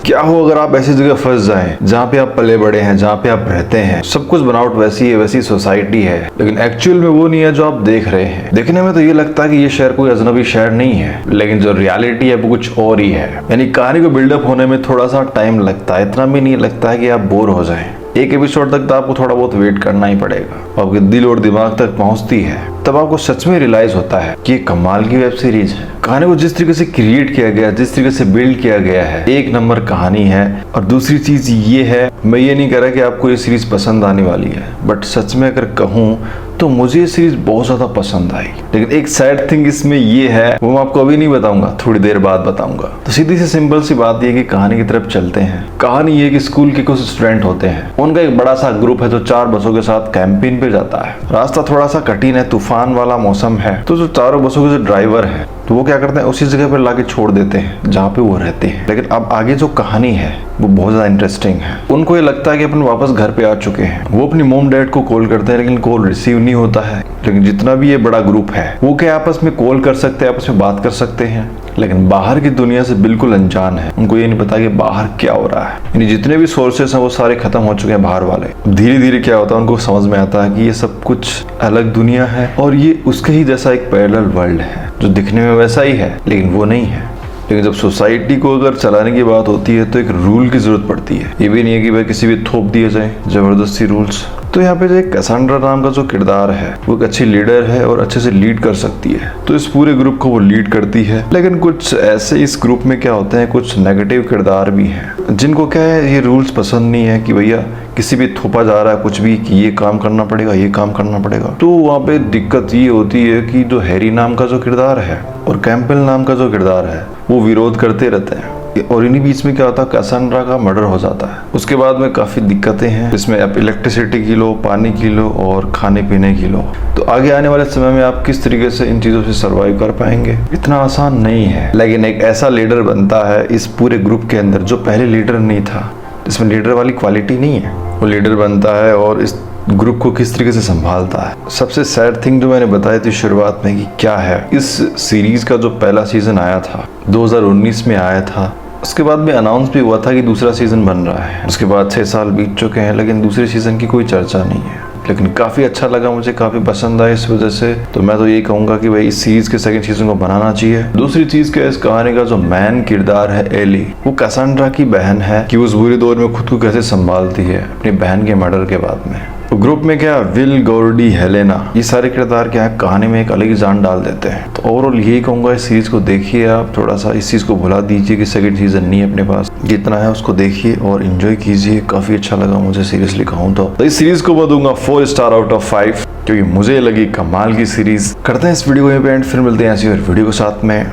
क्या हो अगर आप ऐसी जगह फंस जाएं जहाँ पे आप पले बड़े हैं, जहाँ पे आप रहते हैं, सब कुछ बनावट वैसी है, वैसी सोसाइटी है, लेकिन एक्चुअल में वो नहीं है जो आप देख रहे हैं। देखने में तो ये लगता है कि ये शहर कोई अजनबी शहर नहीं है, लेकिन जो रियलिटी है वो कुछ और ही है। यानी कहानी को बिल्डअप होने में थोड़ा सा टाइम लगता है, इतना भी नहीं लगता है कि आप बोर हो जाएं। एक एपिसोड तक तो आपको थोड़ा बहुत वेट करना ही पड़ेगा। आपके दिल और दिमाग तक पहुंचती है, तब आपको सच में रियलाइज होता है कि ये कमाल की वेब सीरीज है। कहानी को जिस तरीके से क्रिएट किया गया, जिस तरीके से बिल्ड किया गया है, एक नंबर कहानी है। और दूसरी चीज ये है, मैं ये नहीं कह रहा कि आपको ये सीरीज पसंद आने वाली है, बट सच में अगर कहूँ तो मुझे ये सीरीज बहुत ज्यादा पसंद आई। लेकिन एक सैड थिंग इसमें ये है, वो मैं आपको अभी नहीं बताऊंगा, थोड़ी देर बाद बताऊंगा। तो सीधी सी सिंपल सी बात ये कि कहानी की तरफ चलते हैं। कहानी ये कि स्कूल के कुछ स्टूडेंट होते हैं, उनका एक बड़ा सा ग्रुप है जो 4 बसों के साथ कैंपेन पे जाता है। रास्ता थोड़ा सा कठिन है, तूफान वाला मौसम है, तो जो 4 बसों के जो ड्राइवर है तो वो क्या करते हैं, उसी जगह पर लाके छोड़ देते हैं जहाँ पे वो रहते हैं। लेकिन अब आगे जो कहानी है वो बहुत ज्यादा इंटरेस्टिंग है। उनको ये लगता है कि अपन वापस घर पे आ चुके हैं। वो अपनी मॉम डैड को कॉल करते हैं, लेकिन कॉल रिसीव नहीं होता है। लेकिन जितना भी ये बड़ा ग्रुप है वो क्या आपस में कॉल कर सकते हैं, आपस में बात कर सकते हैं, लेकिन बाहर की दुनिया से बिल्कुल अनजान है। उनको ये नहीं पता कि बाहर क्या हो रहा है। यानी जितने भी सोर्सेस हैं वो सारे खत्म हो चुके हैं बाहर वाले। धीरे धीरे क्या होता है, उनको समझ में आता है कि ये सब कुछ अलग दुनिया है और ये उसके ही जैसा एक पैरेलल वर्ल्ड है जो दिखने में वैसा ही है लेकिन वो नहीं है। लेकिन जब सोसाइटी को अगर चलाने की बात होती है तो एक रूल की जरूरत पड़ती है। ये भी नहीं है कि भाई किसी भी थोप दिए जाए जबरदस्ती रूल्स। तो यहाँ पे जो एक कैसेंड्रा नाम का जो किरदार है वो एक अच्छी लीडर है और अच्छे से लीड कर सकती है, तो इस पूरे ग्रुप को वो लीड करती है। लेकिन कुछ ऐसे इस ग्रुप में क्या होते हैं, कुछ नेगेटिव किरदार भी हैं जिनको क्या है, ये रूल्स पसंद नहीं है कि भैया किसी भी थोपा जा रहा है कुछ भी कि ये काम करना पड़ेगा, ये काम करना पड़ेगा। तो वहाँ पे दिक्कत ये होती है कि जो हैरी नाम का जो किरदार है और कैंपबेल नाम का जो किरदार है वो विरोध करते रहते हैं। और इन्हीं बीच में क्या होता है, कैसेंड्रा का मर्डर हो जाता है। उसके बाद में काफी दिक्कतें हैं, इसमें आप इलेक्ट्रिसिटी की लो, पानी की लो और खाने पीने की लो। तो आगे आने वाले समय में आप किस तरीके से इन चीजों से सर्वाइव कर पाएंगे, इतना आसान नहीं है। लेकिन एक ऐसा लीडर बनता है इस पूरे ग्रुप के अंदर जो पहले लीडर नहीं था, इसमें लीडर वाली क्वालिटी नहीं है, वो लीडर बनता है और इस ग्रुप को किस तरीके से संभालता है। सबसे सैड थिंग जो मैंने बताई थी शुरुआत में कि क्या है, इस सीरीज का जो पहला सीजन आया था 2019 में आया था, उसके बाद में अनाउंस भी हुआ था कि दूसरा सीजन बन रहा है। उसके बाद 6 साल बीत चुके हैं लेकिन दूसरे सीजन की कोई चर्चा नहीं है। लेकिन काफी अच्छा लगा, मुझे काफी पसंद आया इस वजह से। तो मैं तो यही कहूंगा कि भाई इस सीरीज के सेकंड सीजन को बनाना चाहिए। दूसरी चीज क्या है, इस कहानी का जो मैन किरदार है एली, वो कैसेंड्रा की बहन है कि उस बुरे दौर में खुद को कैसे संभालती है अपनी बहन के मर्डर के बाद में। तो ग्रुप में क्या विल, गॉर्डी, हेलेना, ये सारे किरदार क्या है कहानी में एक अलग ही जान डाल देते हैं। तो ओवरऑल यही कहूंगा, इस सीरीज को देखिए आप, थोड़ा सा इस चीज को भुला दीजिए कि सेकंड सीजन नहीं है अपने पास, जितना है उसको देखिए और एंजॉय कीजिए। काफी अच्छा लगा मुझे सीरियसली कहूँ तो इस सीरीज को मैं दूंगा 4 स्टार आउट ऑफ 5 क्योंकि मुझे लगी कमाल की सीरीज। करते हैं इस वीडियो को यहीं पे एंड, फिर मिलते हैं ऐसी और वीडियो के साथ में।